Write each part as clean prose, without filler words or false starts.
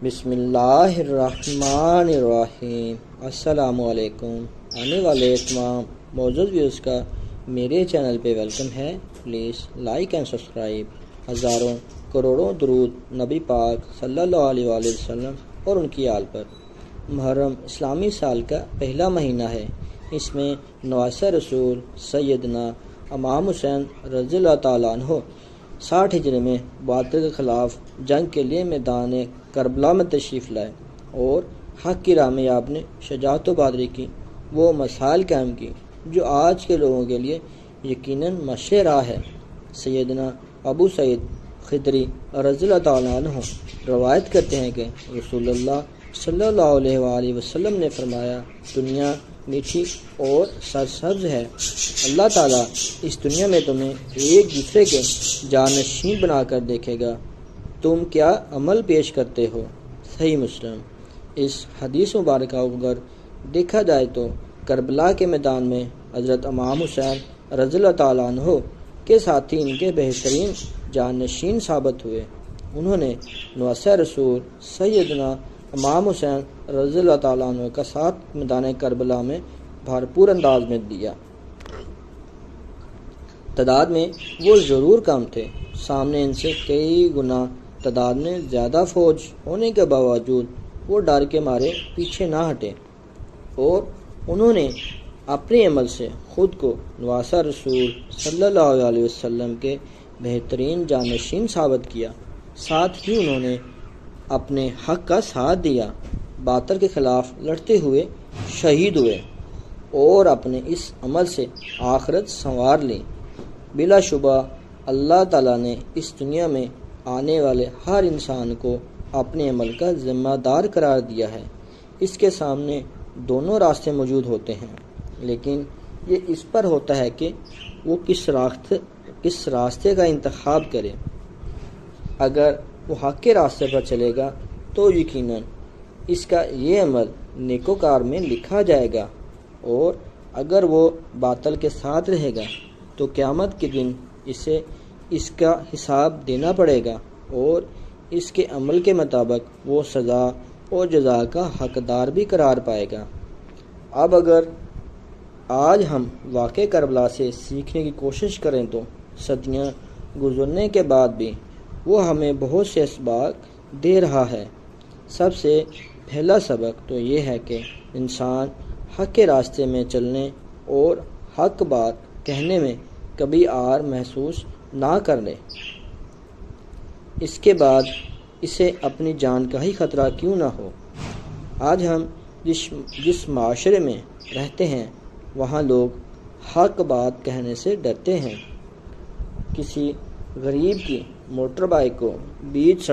بسم اللہ الرحمن الرحیم۔ السلام علیکم۔ آنے والے تمام معزز ویوز کا میرے چینل پہ ویلکم ہے۔ Please like and subscribe. ہزاروں کروڑوں درود نبی پاک صلی اللہ علیہ وآلہ وسلم اور ان کی آل پر۔ محرم اسلامی سال کا پہلا مہینہ ہے۔ اس میں نواسہ رسول سیدنا امام حسین رضی اللہ تعالیٰ عنہ 60 ہجری میں باطل کے خلاف جنگ کے لیے میدان کربلا میں تشریف لائے اور حق کی راہ میں آپ نے شجاعت و بہادری کی وہ مسائل قائم کی جو آج کے لوگوں کے لیے یقیناً مشع راہ ہے۔ سیدنا ابو سعید خدری رضی اللہ تعالیٰ عنہ روایت کرتے ہیں کہ رسول اللہ صلی اللہ علیہ وآلہ وسلم نے فرمایا، دنیا میٹھی اور سرسبز ہے۔ اللہ تعالیٰ اس دنیا میں تمہیں ایک دوسرے کے جانشین بنا کر دیکھے گا، تم کیا عمل پیش کرتے ہو؟ صحیح مسلم۔ اس حدیث مبارکہ کو اگر دیکھا جائے تو کربلا کے میدان میں حضرت امام حسین رضی اللہ تعالیٰ عنہ کے ساتھی ان کے بہترین جانشین ثابت ہوئے۔ انہوں نے نواسہ رسول سیدنا امام حسین رضی اللہ تعالیٰ عنہ کا ساتھ میدان کربلا میں بھرپور انداز میں دیا۔ تعداد میں وہ ضرور کم تھے، سامنے ان سے کئی گنا تعداد میں زیادہ فوج ہونے کے باوجود وہ ڈر کے مارے پیچھے نہ ہٹے اور انہوں نے اپنے عمل سے خود کو نواسہ رسول صلی اللہ علیہ وسلم کے بہترین جانشین ثابت کیا۔ ساتھ ہی انہوں نے اپنے حق کا ساتھ دیا، باطل کے خلاف لڑتے ہوئے شہید ہوئے اور اپنے اس عمل سے آخرت سنوار لی۔ بلا شبہ اللہ تعالیٰ نے اس دنیا میں آنے والے ہر انسان کو اپنے عمل کا ذمہ دار قرار دیا ہے۔ اس کے سامنے دونوں راستے موجود ہوتے ہیں، لیکن یہ اس پر ہوتا ہے کہ وہ کس راستے کا انتخاب کرے۔ اگر وہ حق کے راستے پر چلے گا تو یقیناً اس کا یہ عمل نیکوکار میں لکھا جائے گا، اور اگر وہ باطل کے ساتھ رہے گا تو قیامت کے دن اسے اس کا حساب دینا پڑے گا اور اس کے عمل کے مطابق وہ سزا اور جزا کا حقدار بھی قرار پائے گا۔ اب اگر آج ہم واقع کربلا سے سیکھنے کی کوشش کریں تو صدیاں گزرنے کے بعد بھی وہ ہمیں بہت سے اسباق دے رہا ہے۔ سب سے پہلا سبق تو یہ ہے کہ انسان حق کے راستے میں چلنے اور حق بات کہنے میں کبھی آر محسوس نہ کر لے۔ اس کے بعد اسے اپنی جان کا ہی خطرہ کیوں نہ ہو۔ آج ہم جس معاشرے میں رہتے ہیں وہاں لوگ حق بات کہنے سے ڈرتے ہیں۔ کسی غریب کی موٹر بائیک کو بیچ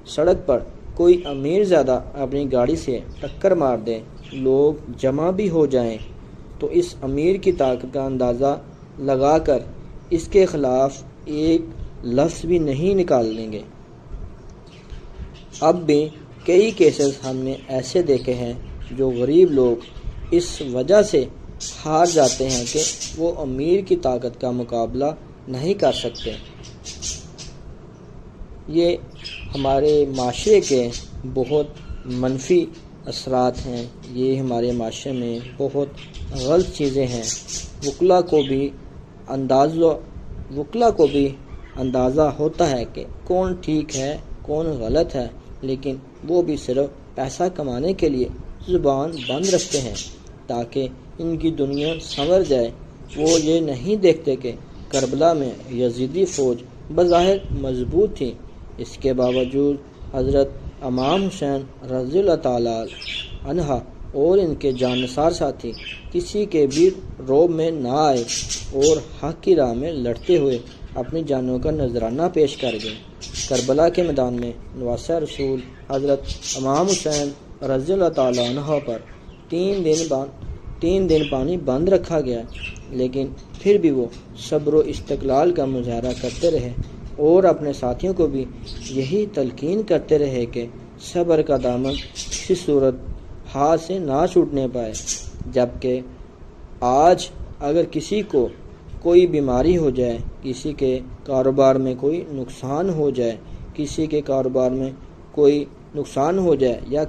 سڑک پر کوئی امیر زیادہ اپنی گاڑی سے ٹکر مار دے، لوگ جمع بھی ہو جائیں تو اس امیر کی طاقت کا اندازہ لگا کر اس کے خلاف ایک لفظ بھی نہیں نکالیں گے۔ اب بھی کئی کیسز ہم نے ایسے دیکھے ہیں جو غریب لوگ اس وجہ سے ہار جاتے ہیں کہ وہ امیر کی طاقت کا مقابلہ نہیں کر سکتے۔ یہ ہمارے معاشرے کے بہت منفی اثرات ہیں، یہ ہمارے معاشرے میں بہت غلط چیزیں ہیں۔ وکلا کو بھی اندازہ ہوتا ہے کہ کون ٹھیک ہے کون غلط ہے، لیکن وہ بھی صرف پیسہ کمانے کے لیے زبان بند رکھتے ہیں تاکہ ان کی دنیا سنور جائے۔ وہ یہ نہیں دیکھتے کہ کربلا میں یزیدی فوج بظاہر مضبوط تھی، اس کے باوجود حضرت امام حسین رضی اللہ تعالیٰ عنہ اور ان کے جانثار ساتھی کسی کے بھی روب میں نہ آئے اور حق کی راہ میں لڑتے ہوئے اپنی جانوں کا نذرانہ پیش کر گئے۔ کربلا کے میدان میں نواسہ رسول حضرت امام حسین رضی اللہ تعالیٰ عنہ پر 3 دن پانی بند رکھا گیا، لیکن پھر بھی وہ صبر و استقلال کا مظاہرہ کرتے رہے اور اپنے ساتھیوں کو بھی یہی تلقین کرتے رہے کہ صبر کا دامن کسی صورت ہاتھ سے نہ چھوٹنے پائے۔ جبکہ آج اگر کسی کو کوئی بیماری ہو جائے، کسی کے کاروبار میں کوئی نقصان ہو جائے، کسی کے کاروبار میں کوئی نقصان ہو جائے یا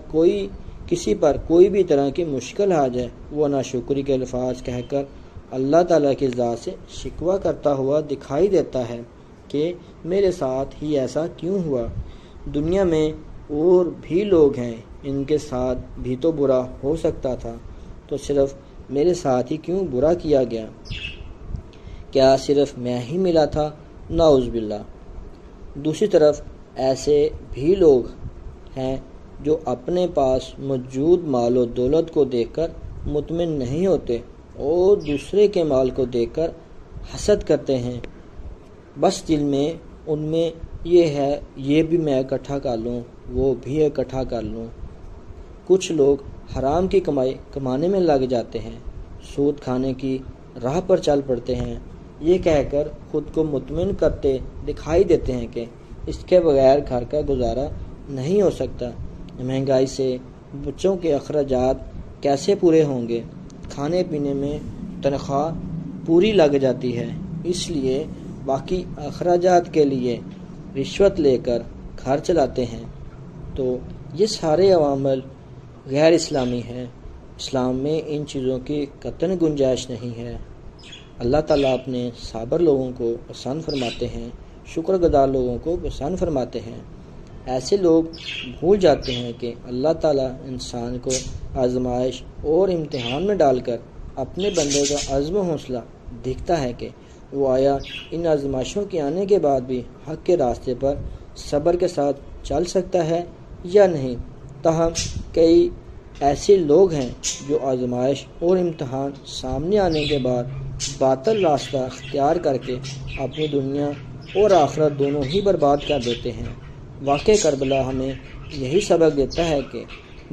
کسی پر کوئی بھی طرح کی مشکل آ جائے، وہ ناشکری کے الفاظ کہہ کر اللہ تعالیٰ کی ذات سے شکوہ کرتا ہوا دکھائی دیتا ہے کہ میرے ساتھ ہی ایسا کیوں ہوا، دنیا میں اور بھی لوگ ہیں، ان کے ساتھ بھی تو برا ہو سکتا تھا، تو صرف میرے ساتھ ہی کیوں برا کیا گیا، کیا صرف میں ہی ملا تھا؟ نعوذ باللہ۔ دوسری طرف ایسے بھی لوگ ہیں جو اپنے پاس موجود مال و دولت کو دیکھ کر مطمئن نہیں ہوتے اور دوسرے کے مال کو دیکھ کر حسد کرتے ہیں، بس دل میں ان میں یہ ہے یہ بھی میں اکٹھا کر لوں، وہ بھی اکٹھا کر لوں۔ کچھ لوگ حرام کی کمائی کمانے میں لگ جاتے ہیں، سود کھانے کی راہ پر چل پڑتے ہیں، یہ کہہ کر خود کو مطمئن کرتے دکھائی دیتے ہیں کہ اس کے بغیر گھر کا گزارا نہیں ہو سکتا، مہنگائی سے بچوں کے اخراجات کیسے پورے ہوں گے، کھانے پینے میں تنخواہ پوری لگ جاتی ہے، اس لیے باقی اخراجات کے لیے رشوت لے کر گھر چلاتے ہیں۔ تو یہ سارے عوامل غیر اسلامی ہیں، اسلام میں ان چیزوں کی قطعاً گنجائش نہیں ہے۔ اللہ تعالیٰ اپنے صابر لوگوں کو پسند فرماتے ہیں، شکر گزار لوگوں کو پسند فرماتے ہیں۔ ایسے لوگ بھول جاتے ہیں کہ اللہ تعالیٰ انسان کو آزمائش اور امتحان میں ڈال کر اپنے بندے کا عزم و حوصلہ دیکھتا ہے کہ وہ آیا ان آزمائشوں کے آنے کے بعد بھی حق کے راستے پر صبر کے ساتھ چل سکتا ہے یا نہیں۔ تاہم کئی ایسے لوگ ہیں جو آزمائش اور امتحان سامنے آنے کے بعد باطل راستہ اختیار کر کے اپنی دنیا اور آخرت دونوں ہی برباد کر دیتے ہیں۔ واقع کربلا ہمیں یہی سبق دیتا ہے کہ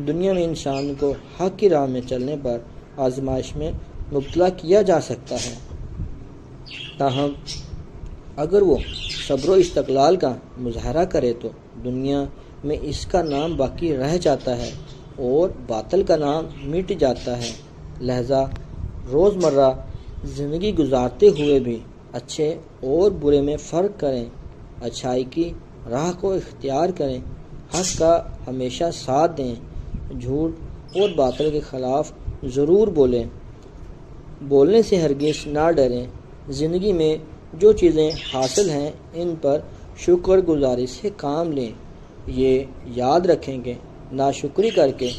دنیا میں انسان کو حق کی راہ میں چلنے پر آزمائش میں مبتلا کیا جا سکتا ہے، تاہم اگر وہ صبر و استقلال کا مظاہرہ کرے تو دنیا میں اس کا نام باقی رہ جاتا ہے اور باطل کا نام مٹ جاتا ہے۔ لہذا روزمرہ زندگی گزارتے ہوئے بھی اچھے اور برے میں فرق کریں، اچھائی کی راہ کو اختیار کریں، حق کا ہمیشہ ساتھ دیں، جھوٹ اور باطل کے خلاف ضرور بولیں، بولنے سے ہرگز نہ ڈریں، زندگی میں جو چیزیں حاصل ہیں ان پر شکر گزاری سے کام لیں، یہ یاد رکھیں کہ ناشکری کر کے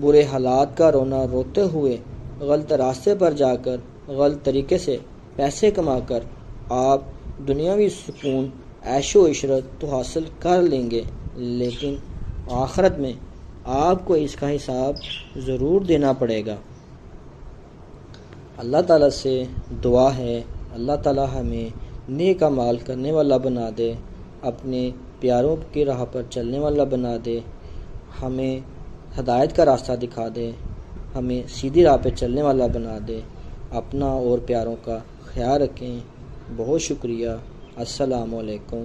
برے حالات کا رونا روتے ہوئے غلط راستے پر جا کر غلط طریقے سے پیسے کما کر آپ دنیاوی سکون عیش و عشرت تو حاصل کر لیں گے، لیکن آخرت میں آپ کو اس کا حساب ضرور دینا پڑے گا۔ اللہ تعالیٰ سے دعا ہے اللہ تعالیٰ ہمیں نیک اعمال کرنے والا بنا دے، اپنے پیاروں کی راہ پر چلنے والا بنا دے، ہمیں ہدایت کا راستہ دکھا دے، ہمیں سیدھی راہ پہ چلنے والا بنا دے۔ اپنا اور پیاروں کا خیال رکھیں۔ بہت شکریہ۔ السلام علیکم۔